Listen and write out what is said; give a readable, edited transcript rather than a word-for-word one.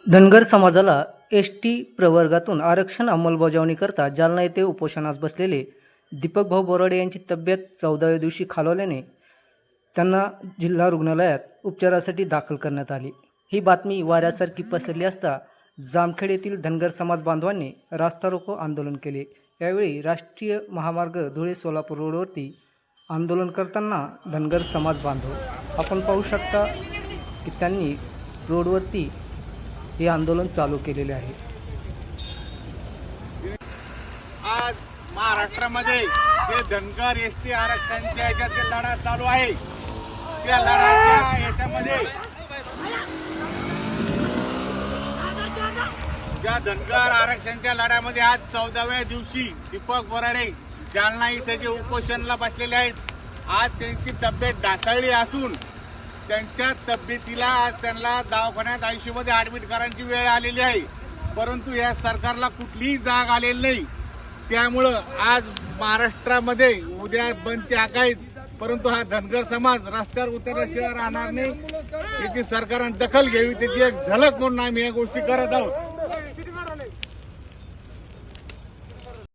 धनगर समाजाला एस.टी. प्रवर्गातून आरक्षण अंमलबजावणीकरता जालना येथे उपोषणास बसलेले दीपक भाऊ बोराडे यांची तब्येत 14व्या दिवशी खालावल्याने त्यांना जिल्हा रुग्णालयात उपचारासाठी दाखल करण्यात आले. ही बातमी वाऱ्यासारखी पसरली असता जामखेड येथील धनगर समाज बांधवांनी रास्ता रोको आंदोलन केले. यावेळी राष्ट्रीय महामार्ग धुळे सोलापूर रोडवरती आंदोलन करताना धनगर समाज बांधव आपण पाहू शकता की त्यांनी रोडवरती हे आंदोलन चालू केलेले आहे. आज महाराष्ट्रामध्ये जे धनगर एसटी आरक्षणाच्या याच्यात लढा चालू आहे, त्या लढ्याच्या याच्यामध्ये ज्या धनगर आरक्षणाच्या लढ्यामध्ये आज 14व्या दिवशी दीपक बोराडे जालना इथे जे उपोषणाला बसलेले आहेत, आज त्यांची तब्येत ढासळली असून त्यांच्या तब्येतीला आज त्यांना दवाखान्यात आयसीयूमध्ये ऍडमिट करायची वेळ आलेली आहे. परंतु या सरकारला कुठलीही जाग आलेली नाही. त्यामुळं आज महाराष्ट्रामध्ये उद्या बंदची हाक आहेत, परंतु हा धनगर समाज रस्त्यावर उतरल्याशिवाय राहणार नाही. याची सरकारने दखल घ्यावी, त्याची एक झलक म्हणून आम्ही या गोष्टी करत आहोत.